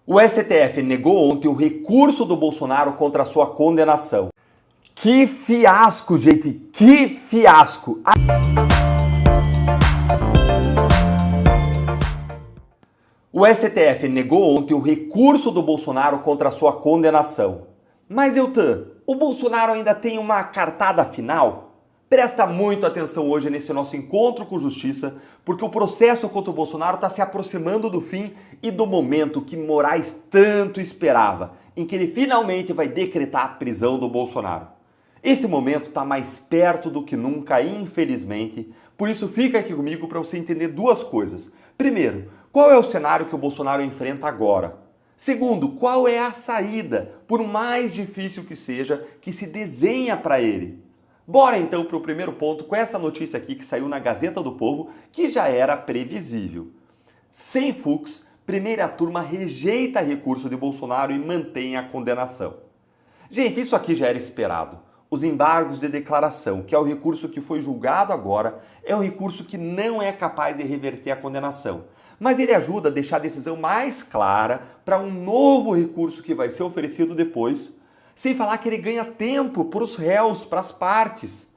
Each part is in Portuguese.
O STF negou ontem o recurso do Bolsonaro contra a sua condenação. Que fiasco, gente! Que fiasco! O STF negou ontem o recurso do Bolsonaro contra a sua condenação. Mas, Eltan, o Bolsonaro ainda tem uma cartada final? Presta muito atenção hoje nesse nosso encontro com justiça, porque o processo contra o Bolsonaro está se aproximando do fim e do momento que Moraes tanto esperava, em que ele finalmente vai decretar a prisão do Bolsonaro. Esse momento está mais perto do que nunca, infelizmente, por isso fica aqui comigo para você entender duas coisas. Primeiro, qual é o cenário que o Bolsonaro enfrenta agora? Segundo, qual é a saída, por mais difícil que seja, que se desenha para ele? Bora então para o primeiro ponto com essa notícia aqui que saiu na Gazeta do Povo, que já era previsível. Sem Fux, primeira turma rejeita recurso de Bolsonaro e mantém a condenação. Gente, isso aqui já era esperado. Os embargos de declaração, que é o recurso que foi julgado agora, é um recurso que não é capaz de reverter a condenação. Mas ele ajuda a deixar a decisão mais clara para um novo recurso que vai ser oferecido depois, sem falar que ele ganha tempo para os réus, para as partes.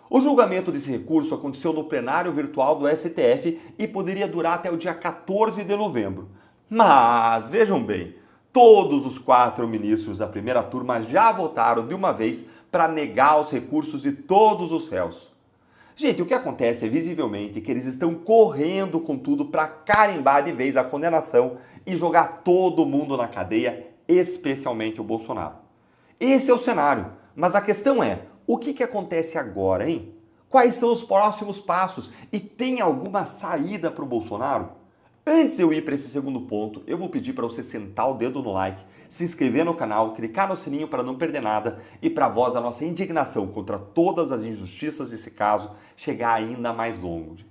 O julgamento desse recurso aconteceu no plenário virtual do STF e poderia durar até o dia 14 de novembro. Mas, vejam bem, todos os 4 ministros da primeira turma já votaram de uma vez para negar os recursos de todos os réus. Gente, o que acontece é visivelmente que eles estão correndo com tudo para carimbar de vez a condenação e jogar todo mundo na cadeia, especialmente o Bolsonaro. Esse é o cenário, mas a questão é, o que acontece agora, hein? Quais são os próximos passos? E tem alguma saída para o Bolsonaro? Antes de eu ir para esse segundo ponto, eu vou pedir para você sentar o dedo no like, se inscrever no canal, clicar no sininho para não perder nada e para a voz da nossa indignação contra todas as injustiças desse caso chegar ainda mais longe.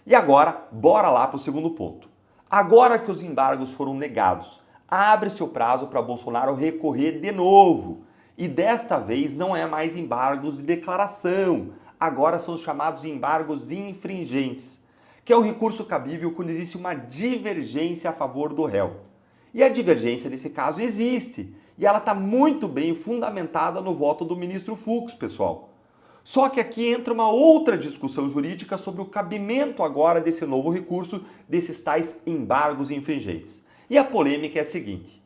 E agora, bora lá para o segundo ponto. Agora que os embargos foram negados, abre-se o prazo para Bolsonaro recorrer de novo. E desta vez não é mais embargos de declaração, agora são os chamados embargos infringentes, que é um recurso cabível quando existe uma divergência a favor do réu. E a divergência nesse caso existe, e ela está muito bem fundamentada no voto do ministro Fux, pessoal. Só que aqui entra uma outra discussão jurídica sobre o cabimento agora desse novo recurso, desses tais embargos infringentes. E a polêmica é a seguinte: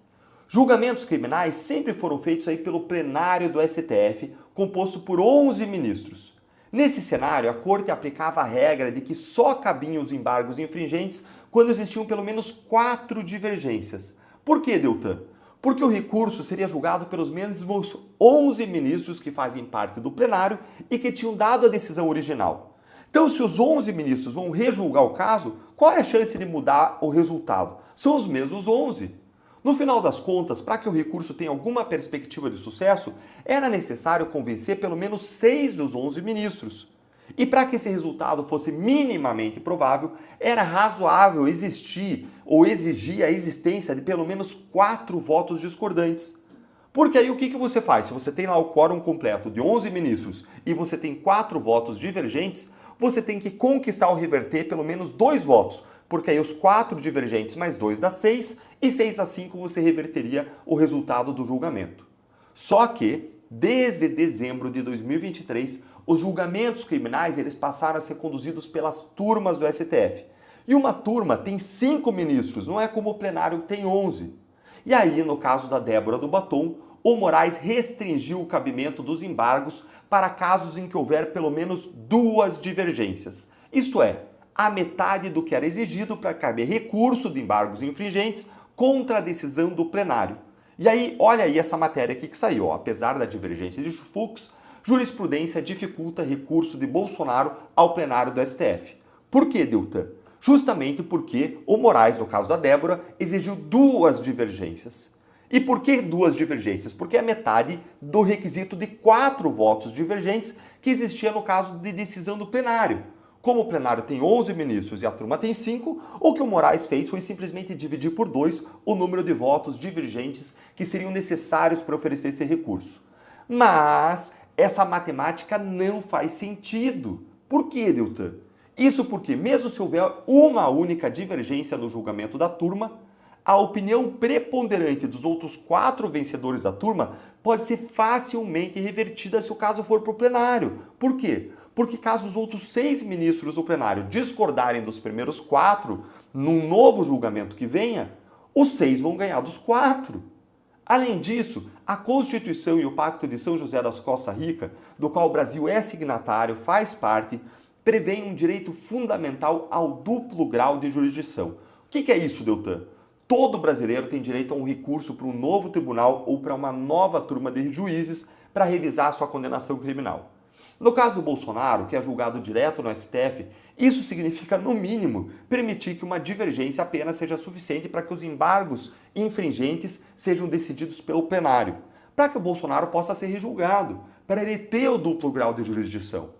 julgamentos criminais sempre foram feitos aí pelo plenário do STF, composto por 11 ministros. Nesse cenário, a Corte aplicava a regra de que só cabiam os embargos infringentes quando existiam pelo menos 4 divergências. Por que, Deltan? Porque o recurso seria julgado pelos mesmos 11 ministros que fazem parte do plenário e que tinham dado a decisão original. Então, se os 11 ministros vão rejulgar o caso, qual é a chance de mudar o resultado? São os mesmos 11. No final das contas, para que o recurso tenha alguma perspectiva de sucesso, era necessário convencer pelo menos 6 dos 11 ministros. E para que esse resultado fosse minimamente provável, era razoável existir ou exigir a existência de pelo menos 4 votos discordantes. Porque aí o que você faz? Se você tem lá o quórum completo de 11 ministros e você tem 4 votos divergentes, você tem que conquistar ou reverter pelo menos 2 votos, porque aí os 4 divergentes mais 2 dá 6, e 6 a 5 você reverteria o resultado do julgamento. Só que, desde dezembro de 2023, os julgamentos criminais eles passaram a ser conduzidos pelas turmas do STF. E uma turma tem 5 ministros, não é como o plenário que tem 11. E aí, no caso da Débora do Batom, o Moraes restringiu o cabimento dos embargos para casos em que houver pelo menos 2 divergências. Isto é, a metade do que era exigido para caber recurso de embargos infringentes contra a decisão do plenário. E aí, olha aí essa matéria aqui que saiu. Ó. Apesar da divergência de Fux, jurisprudência dificulta recurso de Bolsonaro ao plenário do STF. Por que, Deltan? Justamente porque o Moraes, no caso da Débora, exigiu 2 divergências. E por que 2 divergências? Porque é metade do requisito de 4 votos divergentes que existia no caso de decisão do plenário. Como o plenário tem 11 ministros e a turma tem 5, o que o Moraes fez foi simplesmente dividir por 2 o número de votos divergentes que seriam necessários para oferecer esse recurso. Mas essa matemática não faz sentido. Por que, Deltan? Isso porque, mesmo se houver uma única divergência no julgamento da turma, a opinião preponderante dos outros 4 vencedores da turma pode ser facilmente revertida se o caso for para o plenário. Por quê? Porque caso os outros 6 ministros do plenário discordarem dos primeiros 4, num novo julgamento que venha, os 6 vão ganhar dos 4. Além disso, a Constituição e o Pacto de São José das Costa Rica, do qual o Brasil é signatário, faz parte, prevêem um direito fundamental ao duplo grau de jurisdição. O que é isso, Deltan? Todo brasileiro tem direito a um recurso para um novo tribunal ou para uma nova turma de juízes para revisar sua condenação criminal. No caso do Bolsonaro, que é julgado direto no STF, isso significa, no mínimo, permitir que uma divergência apenas seja suficiente para que os embargos infringentes sejam decididos pelo plenário, para que o Bolsonaro possa ser rejulgado, para ele ter o duplo grau de jurisdição.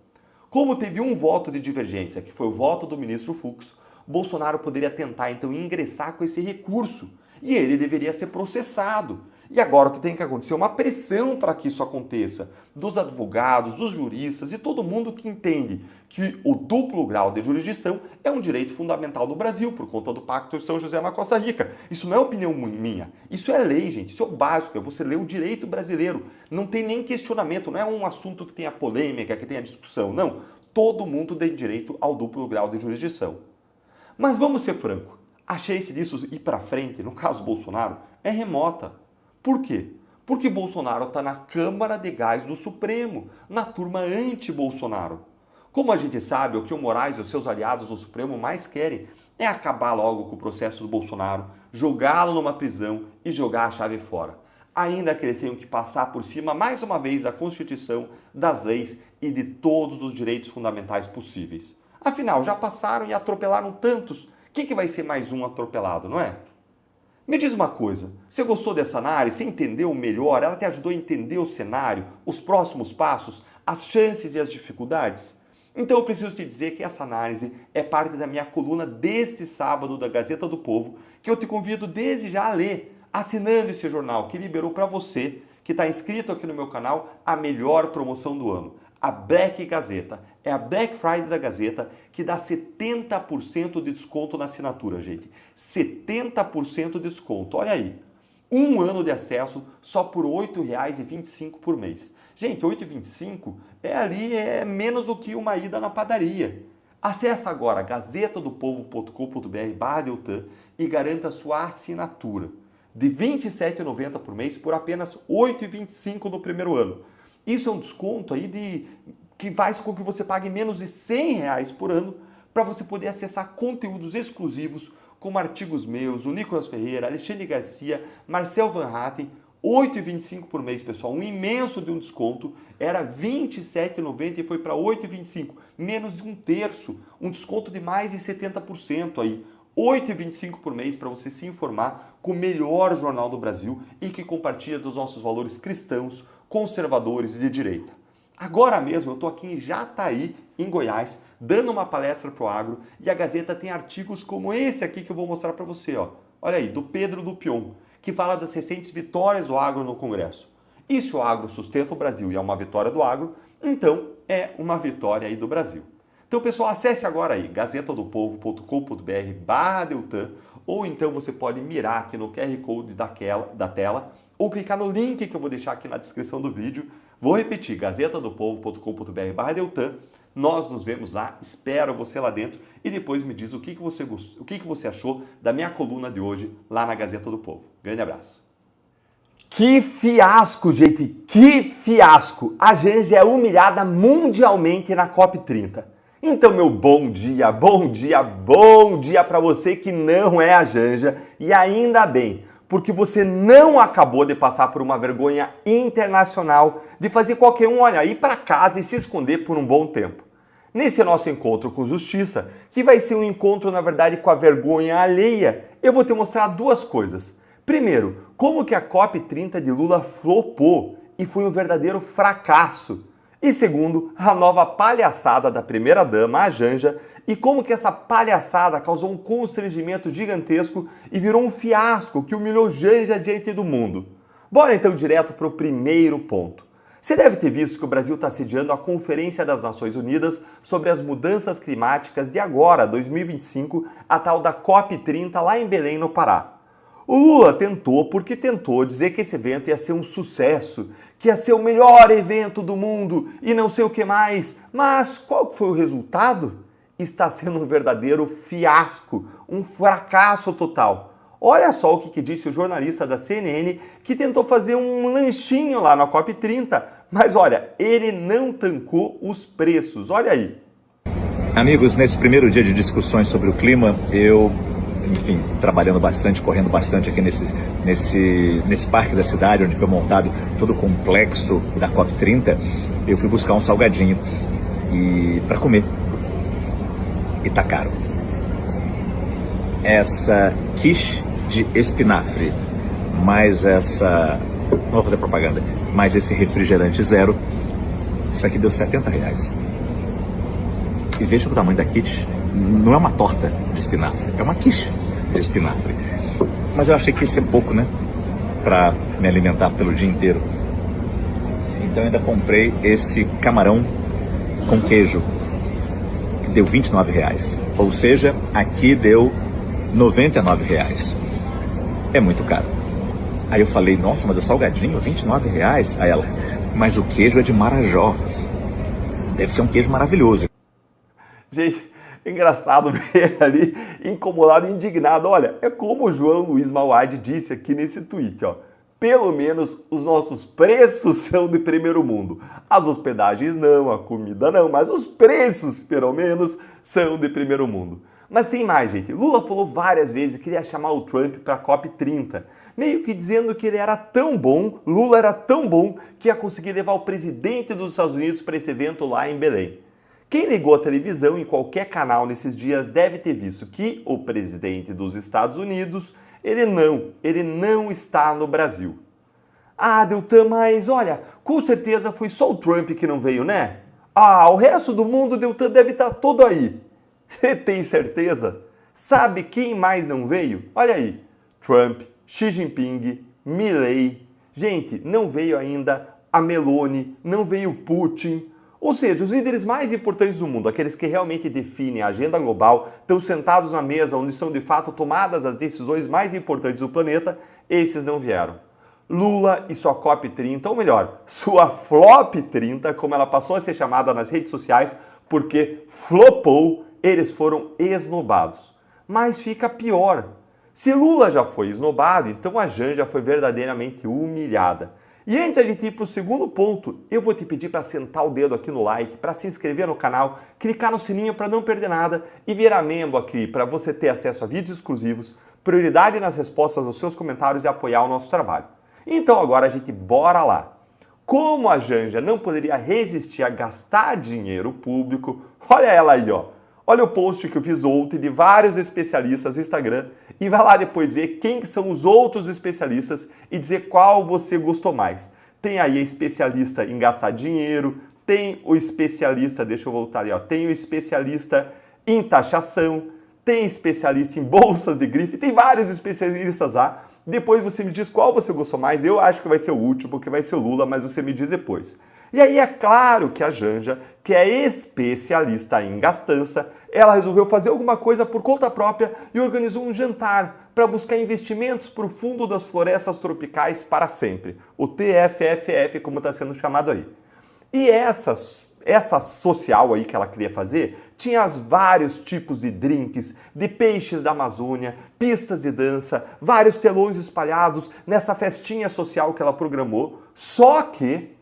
Como teve um voto de divergência, que foi o voto do ministro Fux, Bolsonaro poderia tentar, então, ingressar com esse recurso e ele deveria ser processado. E agora o que tem que acontecer é uma pressão para que isso aconteça, dos advogados, dos juristas e todo mundo que entende que o duplo grau de jurisdição é um direito fundamental do Brasil, por conta do Pacto de São José na Costa Rica. Isso não é opinião minha, isso é lei, gente, isso é o básico, é você ler o direito brasileiro. Não tem nem questionamento, não é um assunto que tenha polêmica, que tenha discussão, não. Todo mundo tem direito ao duplo grau de jurisdição. Mas vamos ser franco, a chance disso ir para frente, no caso Bolsonaro, é remota. Por quê? Porque Bolsonaro está na Câmara de Gás do Supremo, na turma anti-Bolsonaro. Como a gente sabe, o que o Moraes e os seus aliados no Supremo mais querem é acabar logo com o processo do Bolsonaro, jogá-lo numa prisão e jogar a chave fora. Ainda que eles tenham que passar por cima, mais uma vez, da Constituição, das leis e de todos os direitos fundamentais possíveis. Afinal, já passaram e atropelaram tantos. Quem que vai ser mais um atropelado, não é? Me diz uma coisa, você gostou dessa análise? Você entendeu melhor? Ela te ajudou a entender o cenário, os próximos passos, as chances e as dificuldades? Então eu preciso te dizer que essa análise é parte da minha coluna deste sábado da Gazeta do Povo, que eu te convido desde já a ler, assinando esse jornal que liberou para você, que está inscrito aqui no meu canal, a melhor promoção do ano. A Black Gazeta. É a Black Friday da Gazeta que dá 70% de desconto na assinatura, gente. 70% de desconto. Olha aí. Um ano de acesso só por R$ 8,25 por mês. Gente, R$ 8,25 é menos do que uma ida na padaria. Acesse agora gazetadopovo.com.br/Deltan e garanta sua assinatura de R$ 27,90 por mês por apenas R$ 8,25 no primeiro ano. Isso é um desconto aí que faz com que você pague menos de R$ 100 por ano para você poder acessar conteúdos exclusivos como artigos meus, o Nicolas Ferreira, Alexandre Garcia, Marcel Van Hatten, R$ 8,25 por mês, pessoal. Um imenso de um desconto, era R$ 27,90 e foi para R$ 8,25, menos de um terço, um desconto de mais de 70% aí. R$ 8,25 por mês para você se informar com o melhor jornal do Brasil e que compartilha dos nossos valores cristãos, conservadores e de direita. Agora mesmo eu estou aqui em Jataí, em Goiás, dando uma palestra para o agro e a Gazeta tem artigos como esse aqui que eu vou mostrar para você. Ó. Olha aí, do Pedro Dupion, que fala das recentes vitórias do agro no Congresso. E se o agro sustenta o Brasil e é uma vitória do agro, então é uma vitória aí do Brasil. Então, pessoal, acesse agora aí gazetadopovo.com.br/Deltan ou então você pode mirar aqui no QR Code da tela ou clicar no link que eu vou deixar aqui na descrição do vídeo. Vou repetir, gazetadopovo.com.br/Deltan. Nós nos vemos lá, espero você lá dentro e depois me diz o que você achou da minha coluna de hoje lá na Gazeta do Povo. Grande abraço. Que fiasco, gente, que fiasco! A Janja é humilhada mundialmente na COP30. Então, meu bom dia para você que não é a Janja e ainda bem, porque você não acabou de passar por uma vergonha internacional de fazer qualquer um, olha, ir para casa e se esconder por um bom tempo. Nesse nosso encontro com justiça, que vai ser um encontro, na verdade, com a vergonha alheia, eu vou te mostrar duas coisas. Primeiro, como que a COP30 de Lula flopou e foi um verdadeiro fracasso. E segundo, a nova palhaçada da primeira-dama, a Janja, e como que essa palhaçada causou um constrangimento gigantesco e virou um fiasco que humilhou Janja diante do mundo. Bora então direto para o primeiro ponto. Você deve ter visto que o Brasil está sediando a Conferência das Nações Unidas sobre as Mudanças Climáticas de agora, 2025, a tal da COP30 lá em Belém, no Pará. O Lula tentou porque tentou dizer que esse evento ia ser um sucesso, que ia ser o melhor evento do mundo e não sei o que mais. Mas qual foi o resultado? Está sendo um verdadeiro fiasco, um fracasso total. Olha só o que disse o jornalista da CNN que tentou fazer um lanchinho lá na COP30, mas olha, ele não tancou os preços, olha aí. Amigos, nesse primeiro dia de discussões sobre o clima, eu, trabalhando bastante, correndo bastante aqui nesse parque da cidade, onde foi montado todo o complexo da COP30, eu fui buscar um salgadinho para comer. E tá caro. Essa quiche de espinafre, mais não vou fazer propaganda, mais esse refrigerante zero, isso aqui deu R$70. E veja o tamanho da quiche, não é uma torta de espinafre, é uma quiche de espinafre. Mas eu achei que ia ser pouco, né, pra me alimentar pelo dia inteiro. Então eu ainda comprei esse camarão com queijo, que deu R$29. Ou seja, aqui deu R$99. É muito caro. Aí eu falei, nossa, mas o salgadinho, R$29? Aí ela, mas o queijo é de Marajó. Deve ser um queijo maravilhoso. Gente, engraçado ver ali, incomodado e indignado. Olha, é como o João Luiz Mauad disse aqui nesse tweet, ó. Pelo menos os nossos preços são de primeiro mundo. As hospedagens não, a comida não, mas os preços, pelo menos, são de primeiro mundo. Mas tem mais, gente. Lula falou várias vezes que queria chamar o Trump para a COP30, meio que dizendo que ele era tão bom, Lula era tão bom, que ia conseguir levar o presidente dos Estados Unidos para esse evento lá em Belém. Quem ligou a televisão em qualquer canal nesses dias deve ter visto que o presidente dos Estados Unidos, ele não está no Brasil. Ah, Deltan, mas olha, com certeza foi só o Trump que não veio, né? Ah, o resto do mundo, Deltan, deve estar todo aí. Você tem certeza? Sabe quem mais não veio? Olha aí, Trump, Xi Jinping, Milley. Gente, não veio ainda a Meloni, não veio Putin. Ou seja, os líderes mais importantes do mundo, aqueles que realmente definem a agenda global, estão sentados na mesa onde são de fato tomadas as decisões mais importantes do planeta, esses não vieram. Lula e sua COP30, ou melhor, sua Flop 30, como ela passou a ser chamada nas redes sociais, porque flopou, eles foram esnobados. Mas fica pior. Se Lula já foi esnobado, então a Janja foi verdadeiramente humilhada. E antes de a gente ir para o segundo ponto, eu vou te pedir para sentar o dedo aqui no like, para se inscrever no canal, clicar no sininho para não perder nada e virar membro aqui para você ter acesso a vídeos exclusivos, prioridade nas respostas aos seus comentários e apoiar o nosso trabalho. Então agora a gente bora lá. Como a Janja não poderia resistir a gastar dinheiro público, olha ela aí, ó. Olha o post que eu fiz ontem de vários especialistas no Instagram e vai lá depois ver quem são os outros especialistas e dizer qual você gostou mais. Tem aí a especialista em gastar dinheiro, tem o especialista, deixa eu voltar ali, ó, tem o especialista em taxação, tem especialista em bolsas de grife, tem vários especialistas lá. Depois você me diz qual você gostou mais, eu acho que vai ser o último, que vai ser o Lula, mas você me diz depois. E aí é claro que a Janja, que é especialista em gastança, ela resolveu fazer alguma coisa por conta própria e organizou um jantar para buscar investimentos para o Fundo das Florestas Tropicais para sempre, o TFFF, como está sendo chamado aí. E essa social aí que ela queria fazer tinha vários tipos de drinks, de peixes da Amazônia, pistas de dança, vários telões espalhados nessa festinha social que ela programou, só que,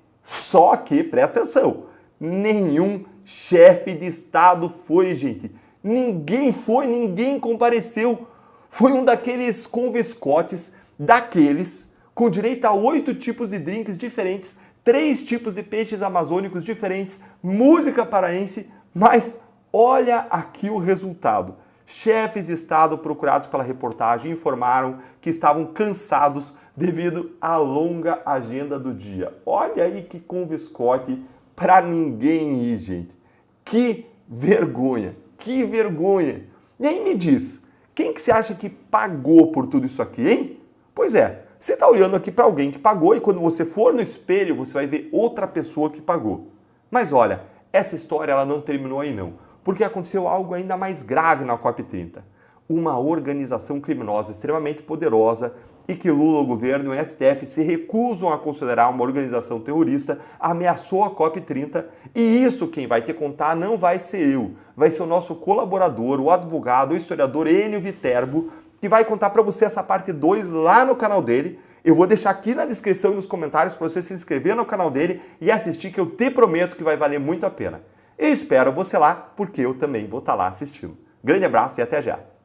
presta atenção, nenhum chefe de Estado foi, gente. Ninguém foi, ninguém compareceu. Foi um daqueles conviscotes, daqueles com direito a 8 tipos de drinks diferentes, 3 tipos de peixes amazônicos diferentes, música paraense, mas olha aqui o resultado. Chefes de Estado procurados pela reportagem informaram que estavam cansados devido à longa agenda do dia. Olha aí que conviscote para ninguém ir, gente. Que vergonha, que vergonha. E aí me diz, quem que você acha que pagou por tudo isso aqui, hein? Pois é, você está olhando aqui para alguém que pagou e quando você for no espelho, você vai ver outra pessoa que pagou. Mas olha, essa história ela não terminou aí não, porque aconteceu algo ainda mais grave na COP30. uma organização criminosa extremamente poderosa e que Lula, o governo e o STF se recusam a considerar uma organização terrorista, ameaçou a COP30 e isso quem vai te contar não vai ser eu, vai ser o nosso colaborador, o advogado, o historiador Enio Viterbo, que vai contar para você essa parte 2 lá no canal dele. Eu vou deixar aqui na descrição e nos comentários para você se inscrever no canal dele e assistir, que eu te prometo que vai valer muito a pena. Eu espero você lá, porque eu também vou estar lá assistindo. Grande abraço e até já!